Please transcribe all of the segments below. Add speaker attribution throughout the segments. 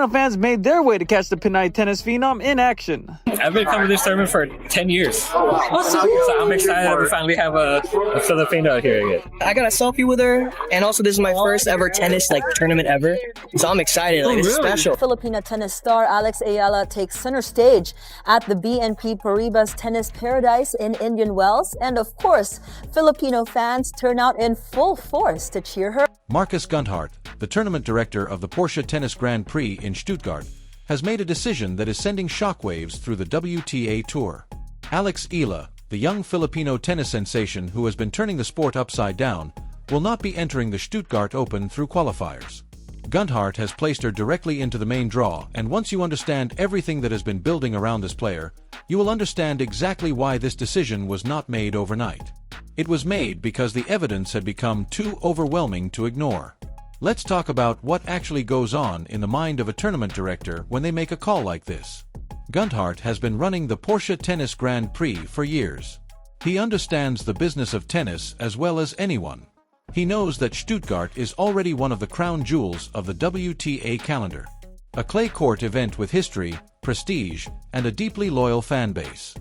Speaker 1: Fans made their way to catch the Pinay tennis phenom in action.
Speaker 2: I've been coming to this tournament for 10 years. So I'm excited that we finally have a Filipino here again.
Speaker 3: I got a selfie with her, and also this is my first ever tennis tournament ever. So I'm excited. It's special.
Speaker 4: Filipino tennis star Alex Eala takes center stage at the BNP Paribas Tennis Paradise in Indian Wells. And of course, Filipino fans turn out in full force to cheer her.
Speaker 5: Markus Günthardt, the tournament director of the Porsche Tennis Grand Prix in Stuttgart, has made a decision that is sending shockwaves through the WTA Tour. Alex Eala, the young Filipino tennis sensation who has been turning the sport upside down, will not be entering the Stuttgart Open through qualifiers. Günthardt has placed her directly into the main draw, and once you understand everything that has been building around this player, you will understand exactly why this decision was not made overnight. It was made because the evidence had become too overwhelming to ignore. Let's talk about what actually goes on in the mind of a tournament director when they make a call like this. Günthardt has been running the Porsche Tennis Grand Prix for years. He understands the business of tennis as well as anyone. He knows that Stuttgart is already one of the crown jewels of the WTA calendar. A clay court event with history, prestige, and a deeply loyal fan base.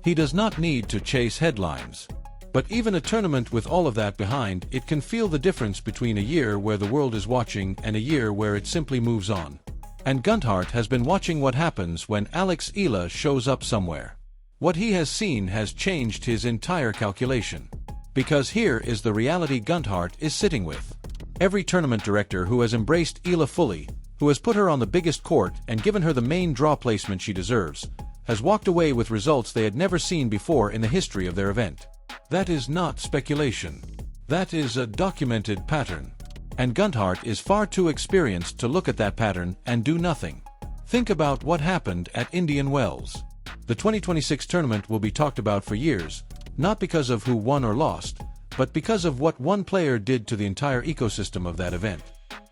Speaker 5: He does not need to chase headlines. But even a tournament with all of that behind it can feel the difference between a year where the world is watching and a year where it simply moves on. And Günthardt has been watching what happens when Alex Eala shows up somewhere. What he has seen has changed his entire calculation. Because here is the reality Günthardt is sitting with. Every tournament director who has embraced Eala fully, who has put her on the biggest court and given her the main draw placement she deserves, has walked away with results they had never seen before in the history of their event. That is not speculation. That is a documented pattern. And Günthardt is far too experienced to look at that pattern and do nothing. Think about what happened at Indian Wells. The 2026 tournament will be talked about for years, not because of who won or lost, but because of what one player did to the entire ecosystem of that event.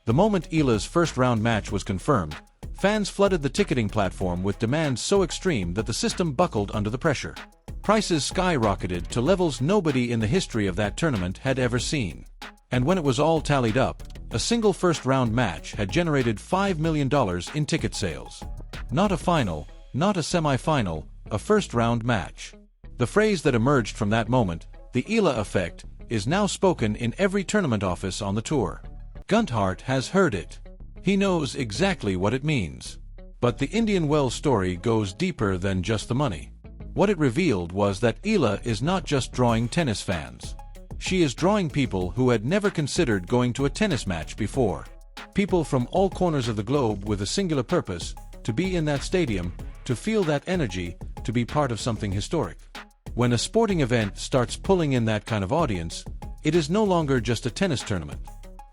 Speaker 5: The moment Eala's first round match was confirmed, fans flooded the ticketing platform with demands so extreme that the system buckled under the pressure. Prices skyrocketed to levels nobody in the history of that tournament had ever seen. And when it was all tallied up, a single first-round match had generated $5 million in ticket sales. Not a final, not a semi-final, a first-round match. The phrase that emerged from that moment, the Eala effect, is now spoken in every tournament office on the tour. Günthardt has heard it. He knows exactly what it means. But the Indian Wells story goes deeper than just the money. What it revealed was that Eala is not just drawing tennis fans. She is drawing people who had never considered going to a tennis match before. People from all corners of the globe with a singular purpose, to be in that stadium, to feel that energy, to be part of something historic. When a sporting event starts pulling in that kind of audience, it is no longer just a tennis tournament.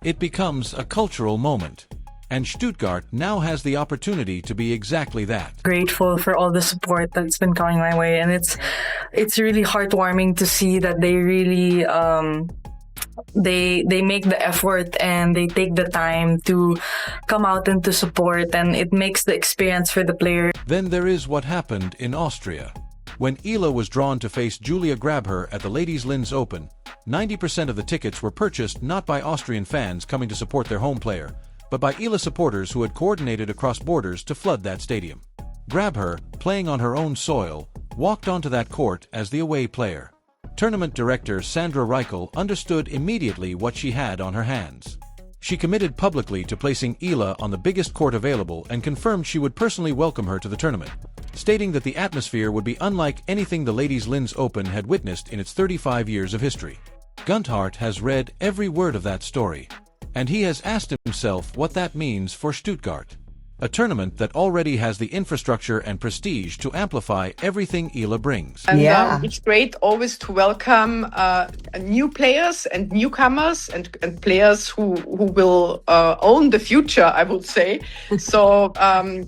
Speaker 5: It becomes a cultural moment. And Stuttgart now has the opportunity to be exactly that.
Speaker 6: Grateful for all the support that's been coming my way, and it's really heartwarming to see that they really they make the effort and they take the time to come out and to support, and it makes the experience for the player.
Speaker 5: Then there is what happened in Austria. When Eala was drawn to face Julia Grabher at the Ladies Linz Open, 90% of the tickets were purchased not by Austrian fans coming to support their home player, but by Eala supporters who had coordinated across borders to flood that stadium. Grabher, playing on her own soil, walked onto that court as the away player. Tournament director Sandra Reichel understood immediately what she had on her hands. She committed publicly to placing Eala on the biggest court available and confirmed she would personally welcome her to the tournament, stating that the atmosphere would be unlike anything the Ladies Linz Open had witnessed in its 35 years of history. Günthardt has read every word of that story. And he has asked himself what that means for Stuttgart. A tournament that already has the infrastructure and prestige to amplify everything Eala brings.
Speaker 7: And it's great always to welcome new players and newcomers and players who will own the future, I would say. So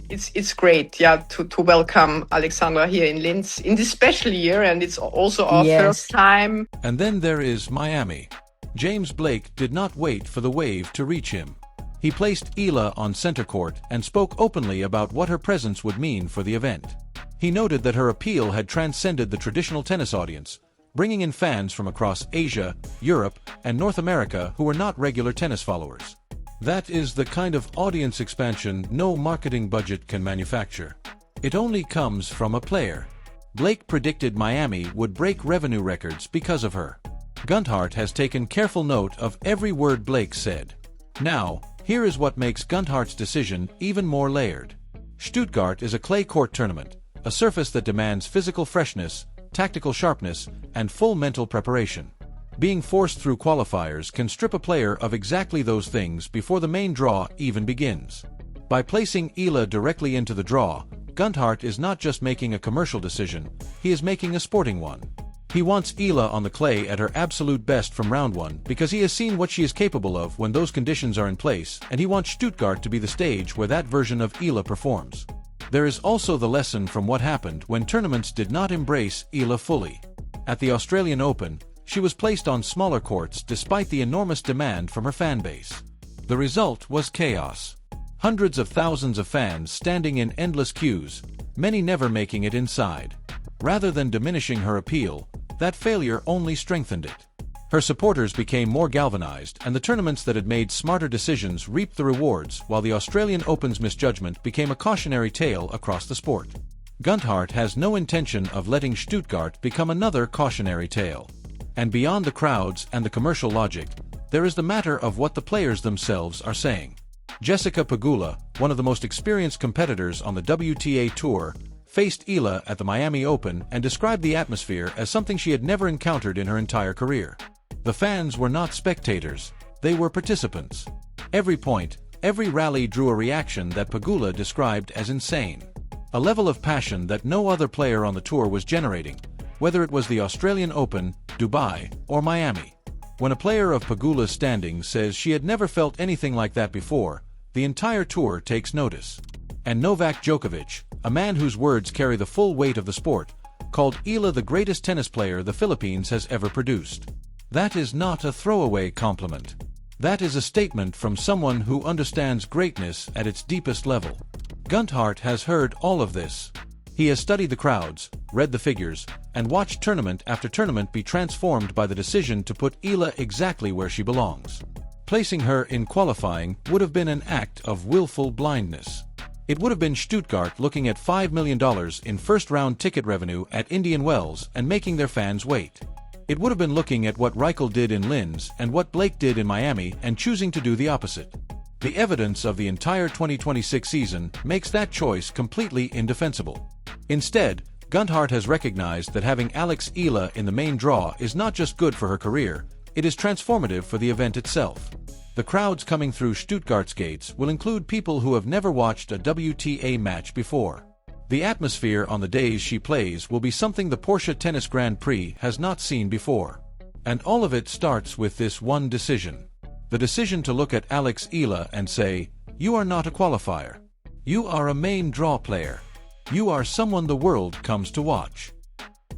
Speaker 7: it's great, to welcome Alexandra here in Linz in this special year, and it's also our first time.
Speaker 5: And then there is Miami. James Blake did not wait for the wave to reach him. He placed Eala on center court and spoke openly about what her presence would mean for the event. He noted that her appeal had transcended the traditional tennis audience, bringing in fans from across Asia, Europe, and North America who were not regular tennis followers. That is the kind of audience expansion no marketing budget can manufacture. It only comes from a player. Blake predicted Miami would break revenue records because of her. Günthardt has taken careful note of every word Blake said. Now, here is what makes Günthardt's decision even more layered. Stuttgart is a clay court tournament, a surface that demands physical freshness, tactical sharpness, and full mental preparation. Being forced through qualifiers can strip a player of exactly those things before the main draw even begins. By placing Eala directly into the draw, Günthardt is not just making a commercial decision, he is making a sporting one. He wants Eala on the clay at her absolute best from round one because he has seen what she is capable of when those conditions are in place, and he wants Stuttgart to be the stage where that version of Eala performs. There is also the lesson from what happened when tournaments did not embrace Eala fully. At the Australian Open, she was placed on smaller courts despite the enormous demand from her fan base. The result was chaos. Hundreds of thousands of fans standing in endless queues, many never making it inside. Rather than diminishing her appeal, that failure only strengthened it. Her supporters became more galvanized, and the tournaments that had made smarter decisions reaped the rewards, while the Australian Open's misjudgment became a cautionary tale across the sport. Günthardt has no intention of letting Stuttgart become another cautionary tale. And beyond the crowds and the commercial logic, there is the matter of what the players themselves are saying. Jessica Pegula, one of the most experienced competitors on the WTA Tour, faced Eala at the Miami Open and described the atmosphere as something she had never encountered in her entire career. The fans were not spectators, they were participants. Every point, every rally drew a reaction that Pegula described as insane. A level of passion that no other player on the tour was generating, whether it was the Australian Open, Dubai, or Miami. When a player of Pegula's standing says she had never felt anything like that before, the entire tour takes notice. And Novak Djokovic, a man whose words carry the full weight of the sport, called Eala the greatest tennis player the Philippines has ever produced. That is not a throwaway compliment. That is a statement from someone who understands greatness at its deepest level. Günthardt has heard all of this. He has studied the crowds, read the figures, and watched tournament after tournament be transformed by the decision to put Eala exactly where she belongs. Placing her in qualifying would have been an act of willful blindness. It would have been Stuttgart looking at $5 million in first-round ticket revenue at Indian Wells and making their fans wait. It would have been looking at what Reichel did in Linz and what Blake did in Miami and choosing to do the opposite. The evidence of the entire 2026 season makes that choice completely indefensible. Instead, Günthardt has recognized that having Alex Eala in the main draw is not just good for her career, it is transformative for the event itself. The crowds coming through Stuttgart's gates will include people who have never watched a WTA match before. The atmosphere on the days she plays will be something the Porsche Tennis Grand Prix has not seen before. And all of it starts with this one decision. The decision to look at Alex Eala and say, "You are not a qualifier. You are a main draw player. You are someone the world comes to watch."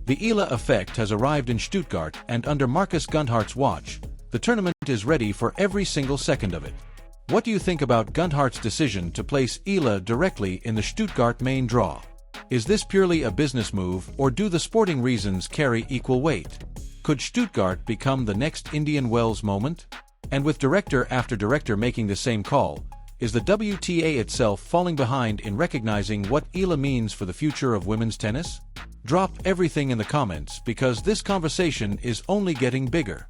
Speaker 5: The Eala effect has arrived in Stuttgart, and under Markus Günthardt's watch, the tournament is ready for every single second of it. What do you think about Günthardt's decision to place Eala directly in the Stuttgart main draw? Is this purely a business move, or do the sporting reasons carry equal weight? Could Stuttgart become the next Indian Wells moment? And with director after director making the same call, is the WTA itself falling behind in recognizing what Eala means for the future of women's tennis? Drop everything in the comments because this conversation is only getting bigger.